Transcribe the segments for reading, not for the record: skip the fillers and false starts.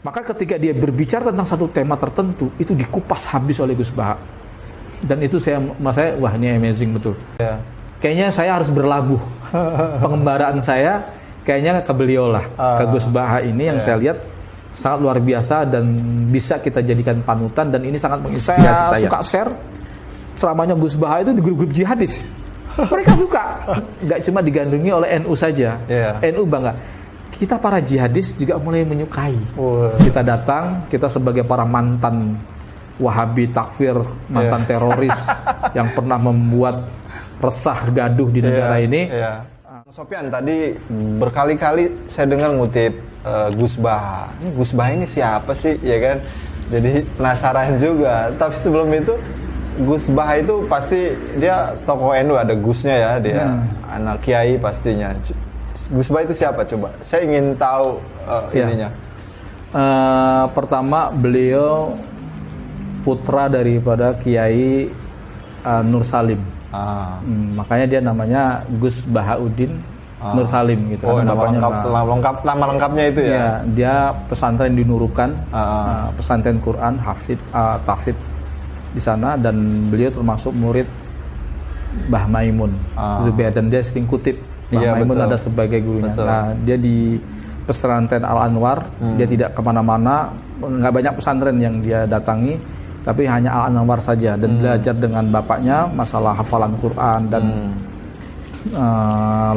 Maka ketika dia berbicara tentang satu tema tertentu, itu dikupas habis oleh Gus Baha. Dan itu saya, wah ini amazing betul. Ya. Kayaknya saya harus berlabuh. Pengembaraan saya kayaknya ke beliau lah, ke Gus Baha ini yang saya lihat sangat luar biasa dan bisa kita jadikan panutan, dan ini sangat menginspirasi saya. Saya suka share ceramahnya Gus Baha itu di grup-grup jihadis. Mereka suka. Nggak cuma digandrungi oleh NU saja. NU bangga. Kita para jihadis juga mulai menyukai. Kita datang, kita sebagai para mantan Wahabi takfir, mantan teroris yang pernah membuat resah gaduh di negara ini. Sofyan, tadi berkali-kali saya dengar ngutip Gus Baha. Ini Gus Baha ini siapa sih, ya kan? Jadi penasaran juga. Tapi sebelum itu, Gus Baha itu pasti dia tokoh NU, ada Gusnya ya, dia anak kiai pastinya. Gus Baha itu siapa coba? Saya ingin tahu ininya. Pertama, beliau putra daripada Kiai Nur Salim. Makanya dia namanya Gus Bahauddin Nur Salim gitu. Nama lengkapnya itu ya? Ya, dia pesantren di Nurukan, pesantren Quran, tahfidz di sana, dan beliau termasuk murid Mbah Maimun Zubair, dan dia sering kutip Mbah Maimun ada sebagai gurunya. Nah, dia di pesantren Al Anwar, dia tidak kemana-mana, nggak banyak pesantren yang dia datangi, tapi hanya Al Anwar saja, dan belajar dengan bapaknya masalah hafalan Quran, dan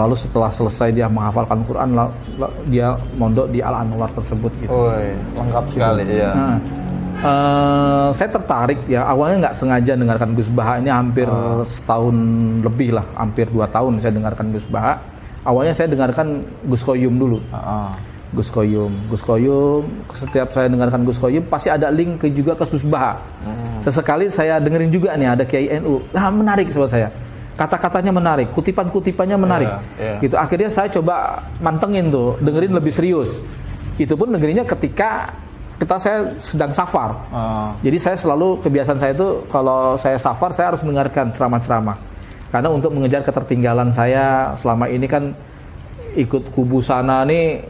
lalu setelah selesai dia menghafalkan Quran, dia mondok di Al Anwar tersebut gitu. Lengkap sekali ya. Saya tertarik ya, awalnya nggak sengaja dengarkan Gus Baha ini hampir setahun lebih lah, hampir 2 tahun saya dengarkan Gus Baha. Awalnya saya dengarkan Gus Qoyum dulu. Gus Qoyum. Setiap saya dengarkan Gus Qoyum pasti ada link juga ke Gus Baha. Sesekali saya dengerin juga nih ada Kiai NU. Nah, menarik buat saya. Kata-katanya menarik, kutipan-kutipannya menarik. Gitu. Akhirnya saya coba mantengin tuh, dengerin lebih serius. Itu pun dengerinnya ketika saya sedang safar. Jadi saya selalu, kebiasaan saya itu kalau saya safar saya harus mendengarkan ceramah-ceramah. Karena untuk mengejar ketertinggalan saya selama ini kan ikut kubu sana nih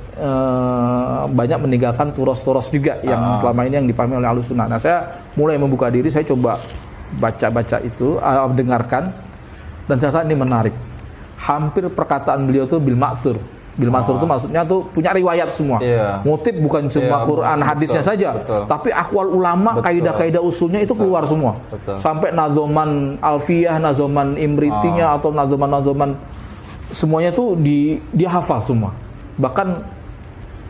banyak meninggalkan turos-turos juga yang selama ini yang dipahami oleh Ahlussunnah. Nah, saya mulai membuka diri, saya coba baca-baca itu, dengarkan, dan ternyata ini menarik. Hampir perkataan beliau tuh bil ma'tsur. Bil ma'tsur itu maksudnya tuh punya riwayat semua. Motif bukan cuma Quran hadisnya saja, tapi akwal ulama, kaidah-kaidah usulnya itu keluar semua. Sampai nazoman alfiyah, nazoman imritinya atau nazoman semuanya tuh dia hafal semua. Bahkan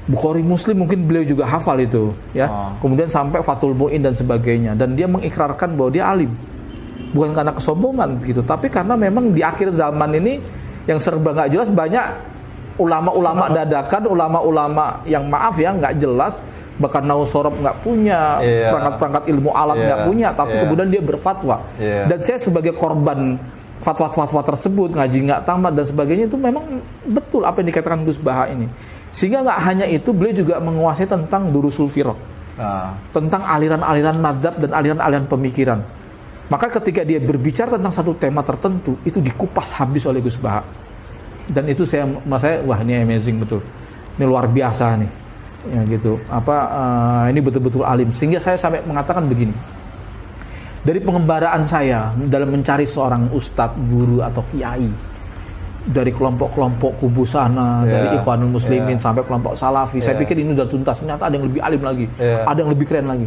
Bukhari Muslim mungkin beliau juga hafal itu ya. Kemudian sampai Fathul Mu'in dan sebagainya, dan dia mengikrarkan bahwa dia alim. Bukan karena kesombongan gitu, tapi karena memang di akhir zaman ini yang serba nggak jelas, banyak ulama-ulama dadakan, ulama-ulama yang maaf ya nggak jelas, bahkan nausorob nggak punya, perangkat-perangkat ilmu alat nggak punya, tapi kemudian dia berfatwa. Dan saya sebagai korban fatwa-fatwa tersebut, ngaji nggak tamat dan sebagainya, itu memang betul apa yang dikatakan Gus Baha ini. Sehingga nggak hanya itu, beliau juga menguasai tentang durusul firaq, tentang aliran-aliran madzhab dan aliran-aliran pemikiran. Maka ketika dia berbicara tentang satu tema tertentu, itu dikupas habis oleh Gus Baha. Dan itu saya wah ini amazing betul. Ini luar biasa nih. Ya gitu. Ini betul-betul alim. Sehingga saya sampai mengatakan begini. Dari pengembaraan saya dalam mencari seorang ustadz, guru atau kiai, dari kelompok-kelompok kubu sana, dari Ikhwanul Muslimin sampai kelompok Salafi, saya pikir ini sudah tuntas. Ternyata ada yang lebih alim lagi, ada yang lebih keren lagi.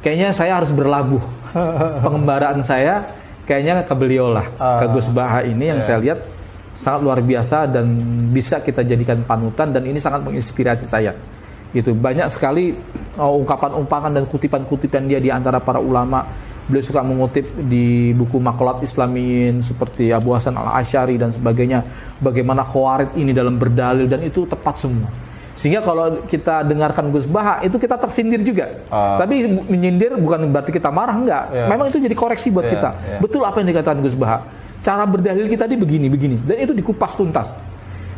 Kayaknya saya harus berlabuh. Pengembaraan saya kayaknya ke beliau lah, ke Gus Baha ini yang saya lihat sangat luar biasa dan bisa kita jadikan panutan, dan ini sangat menginspirasi saya. Gitu. Banyak sekali ungkapan-ungkapan dan kutipan-kutipan dia di antara para ulama. Beliau suka mengutip di buku Maqalat Islamiyin seperti Abu Hasan Al-Asy'ari dan sebagainya, bagaimana Khawarij ini dalam berdalil, dan itu tepat semua. Sehingga kalau kita dengarkan Gus Baha itu kita tersindir juga. Tapi menyindir bukan berarti kita marah, enggak. Memang itu jadi koreksi buat kita. Betul apa yang dikatakan Gus Baha. Cara berdalil kita di begini. Dan itu dikupas tuntas.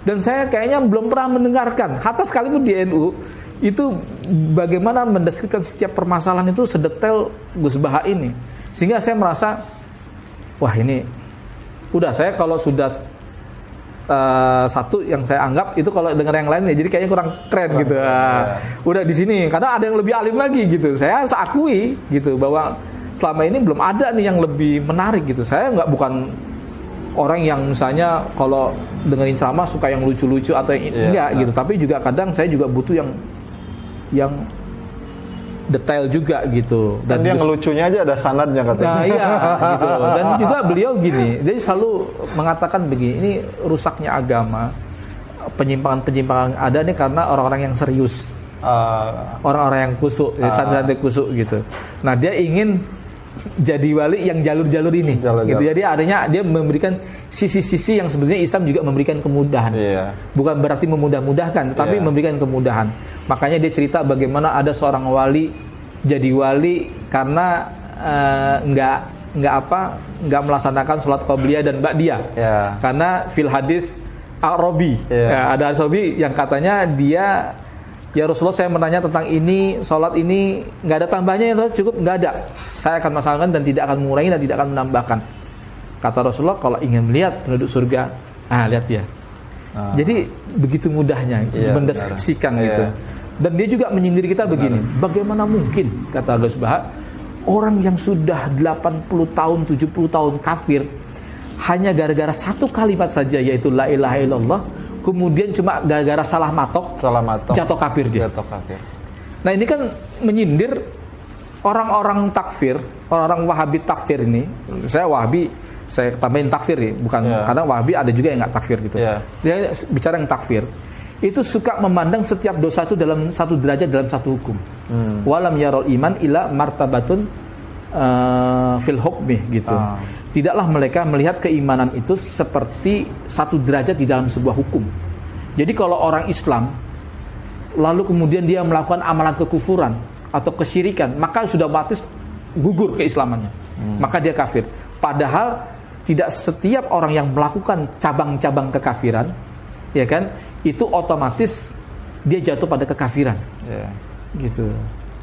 Dan saya kayaknya belum pernah mendengarkan, hatta sekalipun di NU, itu bagaimana mendeskripsikan setiap permasalahan itu sedetail Gus Baha ini. Sehingga saya merasa, wah ini, udah saya kalau sudah satu yang saya anggap itu kalau dengar yang lain ya jadi kayaknya kurang keren gitu. Udah di sini karena ada yang lebih alim lagi gitu. Saya akui gitu bahwa selama ini belum ada nih yang lebih menarik gitu. Saya bukan orang yang misalnya kalau dengerin ceramah suka yang lucu-lucu atau yang enggak gitu. Tapi juga kadang saya juga butuh yang detail juga gitu. Dan dia ngelucunya aja ada sanadnya katanya. Nah iya gitu. Dan juga beliau gini, dia selalu mengatakan begini, ini rusaknya agama, penyimpangan-penyimpangan ada nih karena orang-orang yang serius, orang-orang yang kusuk, santai-santai kusuk gitu. Nah dia ingin jadi wali yang jalur-jalur ini, gitu. Jadi adanya dia memberikan sisi-sisi yang sebenarnya Islam juga memberikan kemudahan, bukan berarti memudah-mudahkan, tetapi memberikan kemudahan. Makanya dia cerita bagaimana ada seorang wali jadi wali karena nggak melaksanakan sholat qobliyah dan ba'diyah, karena fil hadis Arabi, ada Arabi yang katanya dia, ya Rasulullah saya menanya tentang ini, sholat ini nggak ada tambahnya ya cukup, nggak ada. Saya akan masalahkan dan tidak akan mengurangi dan tidak akan menambahkan. Kata Rasulullah kalau ingin melihat penduduk surga, lihat ya. Jadi begitu mudahnya mendeskripsikan gitu. Dan dia juga menyindir kita begini, bagaimana mungkin kata Gus Baha, orang yang sudah 80 tahun, 70 tahun kafir hanya gara-gara satu kalimat saja yaitu la ilaha illallah, kemudian cuma gara-gara salah matok jatuh kafir dia. Nah ini kan menyindir orang-orang takfir, orang-orang Wahabi takfir ini. Saya Wahabi, saya tambahin takfir ya, bukan karena Wahabi ada juga yang nggak takfir gitu. Saya bicara yang takfir, itu suka memandang setiap dosa itu dalam satu derajat, dalam satu hukum. Walam yarol iman ila martabatun fil hukmi gitu. Tidaklah mereka melihat keimanan itu seperti satu derajat di dalam sebuah hukum. Jadi kalau orang Islam lalu kemudian dia melakukan amalan kekufuran atau kesyirikan, maka sudah otomatis gugur keislamannya, maka dia kafir. Padahal tidak setiap orang yang melakukan cabang-cabang kekafiran, ya kan, itu otomatis dia jatuh pada kekafiran, gitu.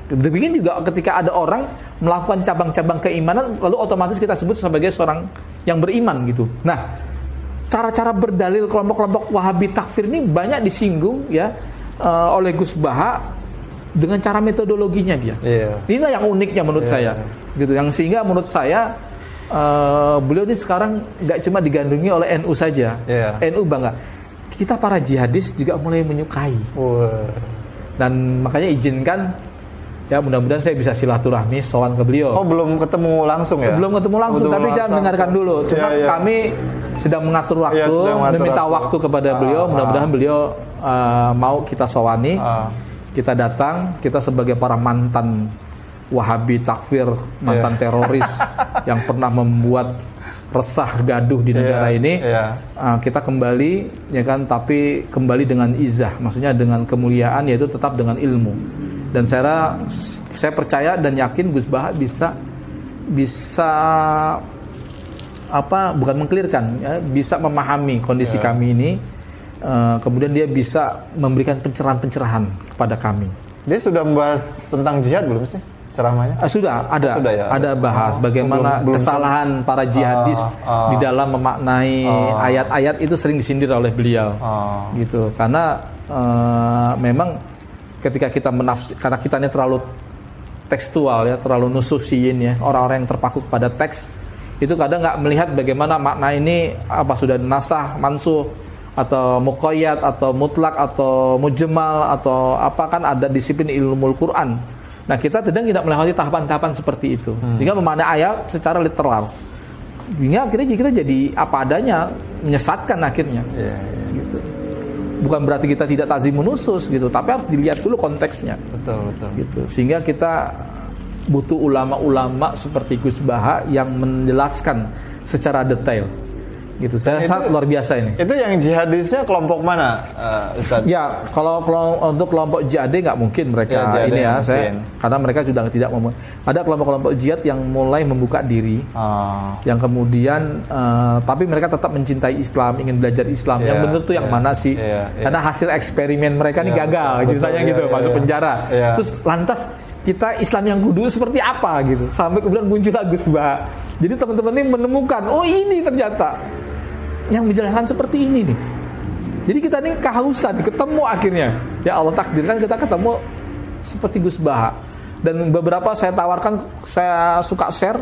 Demikian juga ketika ada orang melakukan cabang-cabang keimanan, lalu otomatis kita sebut sebagai seorang yang beriman gitu. Nah, cara-cara berdalil kelompok-kelompok Wahabi takfir ini banyak disinggung ya oleh Gus Baha dengan cara metodologinya dia. Inilah yang uniknya menurut saya, gitu. Yang sehingga menurut saya beliau ini sekarang nggak cuma digandrungi oleh NU saja, NU bangga. Kita para jihadis juga mulai menyukai. Dan makanya izinkan ya mudah-mudahan saya bisa silaturahmi sowan ke beliau. Oh belum ketemu langsung ya? Belum ketemu langsung, tapi jangan dengarkan dulu. Cuma kami sedang mengatur waktu, meminta waktu kepada beliau. Mudah-mudahan beliau mau kita sowani, kita datang, kita sebagai para mantan Wahabi takfir, mantan teroris yang pernah membuat resah gaduh di negara ini, kita kembali ya kan, tapi kembali dengan izah, maksudnya dengan kemuliaan, yaitu tetap dengan ilmu. Dan saya percaya dan yakin Gus Baha bisa bukan mengkelirkan ya, bisa memahami kondisi kami ini, kemudian dia bisa memberikan pencerahan-pencerahan kepada kami. Dia sudah membahas tentang jihad belum sih ceramahnya? Sudah ada bahas bagaimana kesalahan para jihadis di dalam memaknai ayat-ayat itu sering disindir oleh beliau, gitu. Karena memang ketika kita karena kita ini terlalu tekstual ya, terlalu nususiin ya, orang-orang yang terpaku kepada teks itu kadang nggak melihat bagaimana makna ini apa sudah nasah, mansuh, atau muqayyad, atau mutlak, atau mujmal, atau apa, kan ada disiplin ilmu Quran. Nah kita tidak melewati tahapan-tahapan seperti itu, jika memaknai ayat secara literal, hingga akhirnya kita jadi apa adanya, menyesatkan akhirnya. Gitu. Bukan berarti kita tidak tazimun nusus gitu, tapi harus dilihat dulu konteksnya. Betul. Gitu. Sehingga kita butuh ulama-ulama seperti Gus Baha yang menjelaskan secara detail. Gitu. Saya sangat luar biasa ini. Itu yang jihadisnya kelompok mana, Ustaz? Ya, kalau untuk kelompok jihad nggak mungkin mereka ini ya, karena mereka sudah tidak ada kelompok-kelompok jihad yang mulai membuka diri, yang kemudian tapi mereka tetap mencintai Islam, ingin belajar Islam. Yang benar tuh yang mana sih? Karena hasil eksperimen mereka ini gagal, ceritanya gitu, masuk penjara. Terus lantas kita Islam yang kudu seperti apa gitu, sampai kemudian muncul Gus Baha. Jadi teman-teman ini menemukan, oh ini ternyata yang menjelaskan seperti ini nih. Jadi kita ini kehausan, ketemu akhirnya. Ya Allah takdirkan kita ketemu seperti Gus Baha. Dan beberapa saya tawarkan, saya suka share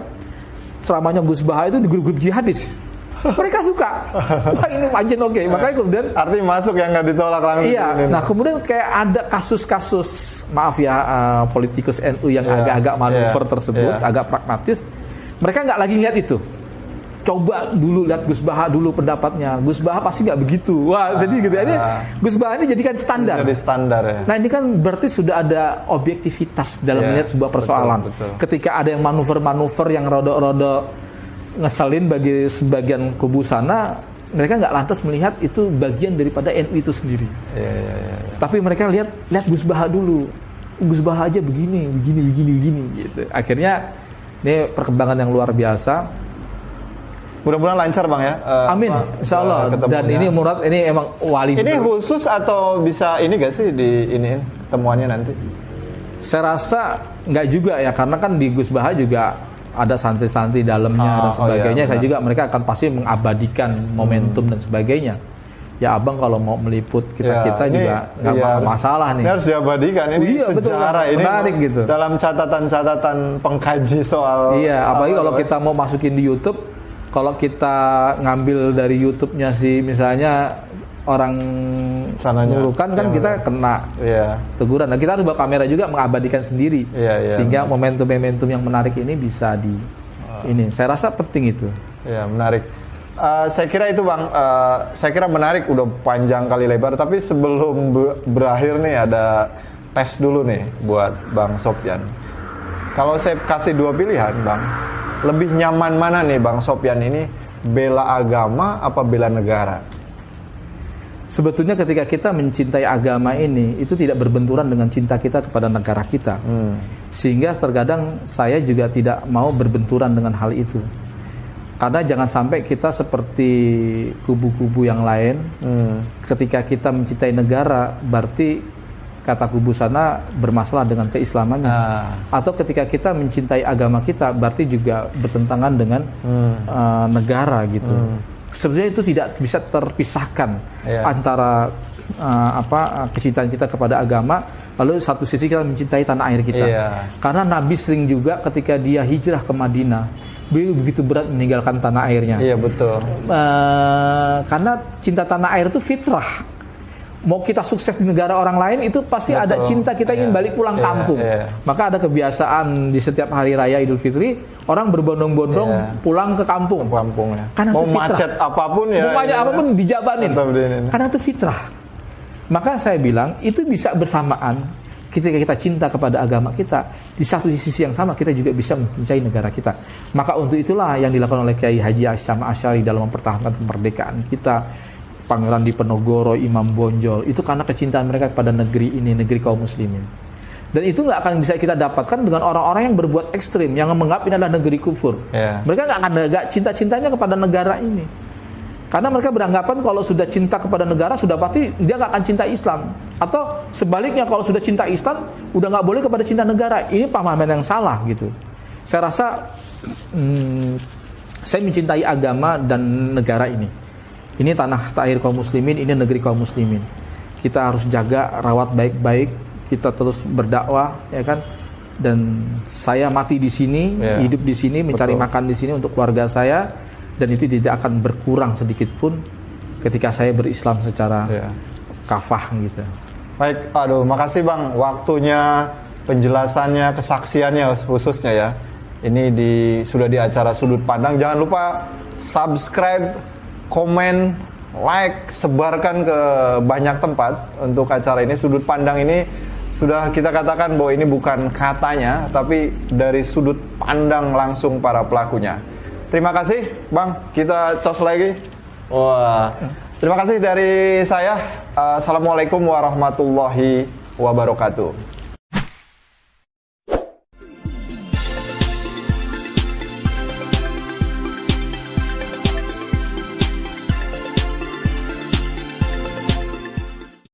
ceramahnya Gus Baha itu di grup-grup jihadis. Mereka suka. Wah ini majen oke. Makanya kemudian artinya masuk yang nggak ditolak langsung. Iya. Nah kemudian kayak ada kasus-kasus, maaf ya, politikus NU yang agak-agak manuver tersebut, agak pragmatis. Mereka nggak lagi lihat itu. Coba dulu lihat Gus Baha dulu pendapatnya. Gus Baha pasti nggak begitu. Wah, jadi gitu ya. Ini Gus Baha ini jadikan standar. Jadi standar ya. Nah ini kan berarti sudah ada objektivitas dalam melihat sebuah persoalan. Betul. Ketika ada yang manuver-manuver yang rodo-rodo ngeselin bagi sebagian kubu sana, mereka nggak lantas melihat itu bagian daripada NU itu sendiri. Ya. Tapi mereka lihat Gus Baha dulu. Gus Baha aja begini gitu. Akhirnya ini perkembangan yang luar biasa. Mudah-mudahan lancar Bang ya. Amin, insya Allah. Dan ini Murad ini emang wali. Ini khusus atau bisa ini gak sih di ini temuannya nanti? Saya rasa nggak juga ya, karena kan di Gus Baha juga ada santri-santri dalamnya dan sebagainya. Saya juga mereka akan pasti mengabadikan momentum dan sebagainya. Ya abang kalau mau meliput kita juga nggak masalah nih. Ini harus diabadikan, ini sejarah, betul, ini menarik gitu. Dalam catatan-catatan pengkaji soal. Iya, apalagi kalau kita mau masukin di YouTube, kalau kita ngambil dari YouTube-nya sih misalnya orang Nurukan kan kita kena teguran. Nah kita harus bawa kamera juga mengabadikan sendiri, sehingga momentum-momentum yang menarik ini bisa ini. Saya rasa penting itu. Ya menarik. Saya kira itu Bang. Saya kira menarik, udah panjang kali lebar. Tapi sebelum berakhir nih ada tes dulu nih buat Bang Sofyan. Kalau saya kasih 2 pilihan Bang, lebih nyaman mana nih Bang Sofyan ini, bela agama apa bela negara? Sebetulnya ketika kita mencintai agama ini, itu tidak berbenturan dengan cinta kita kepada negara kita. Sehingga terkadang saya juga tidak mau berbenturan dengan hal itu. Karena jangan sampai kita seperti kubu-kubu yang lain. Ketika kita mencintai negara, berarti kata kubu sana bermasalah dengan keislamannya. Atau ketika kita mencintai agama kita, berarti juga bertentangan dengan negara gitu. Sebenarnya itu tidak bisa terpisahkan antara kecintaan kita kepada agama, lalu satu sisi kita mencintai tanah air kita. Karena Nabi sering juga ketika dia hijrah ke Madinah, beliau begitu berat meninggalkan tanah airnya. Iya betul. Karena cinta tanah air itu fitrah. Mau kita sukses di negara orang lain itu pasti ada cinta kita ingin balik pulang kampung. Maka ada kebiasaan di setiap hari raya Idul Fitri orang berbondong-bondong pulang ke kampung. Karena mau macet apapun mau macet apapun dijabanin. Karena itu fitrah. Maka saya bilang itu bisa bersamaan ketika kita cinta kepada agama kita, di satu sisi yang sama kita juga bisa mencintai negara kita. Maka untuk itulah yang dilakukan oleh Kiai Haji Asyam Asy'ari dalam mempertahankan kemerdekaan kita. Pangeran Diponegoro, Imam Bonjol, itu karena kecintaan mereka kepada negeri ini, negeri kaum muslimin. Dan itu nggak akan bisa kita dapatkan dengan orang-orang yang berbuat ekstrim, yang menganggap ini adalah negeri kufur. Mereka nggak akan cinta-cintanya kepada negara ini. Karena mereka beranggapan kalau sudah cinta kepada negara, sudah pasti dia nggak akan cinta Islam. Atau sebaliknya, kalau sudah cinta Islam, udah nggak boleh kepada cinta negara. Ini pemahaman yang salah gitu. Saya rasa saya mencintai agama dan negara ini. Ini tanah air kaum muslimin, ini negeri kaum muslimin. Kita harus jaga, rawat baik-baik, kita terus berdakwah, ya kan? Dan saya mati di sini, hidup di sini, mencari makan di sini untuk keluarga saya, dan itu tidak akan berkurang sedikit pun ketika saya berislam secara kafah gitu. Baik, makasih Bang, waktunya, penjelasannya, kesaksiannya khususnya ya. Ini sudah di acara Sudut Pandang. Jangan lupa subscribe, komen, like, sebarkan ke banyak tempat untuk acara ini. Sudut Pandang ini sudah kita katakan bahwa ini bukan katanya, tapi dari sudut pandang langsung para pelakunya. Terima kasih Bang, kita cos lagi. Wah, terima kasih dari saya. Assalamualaikum warahmatullahi wabarakatuh.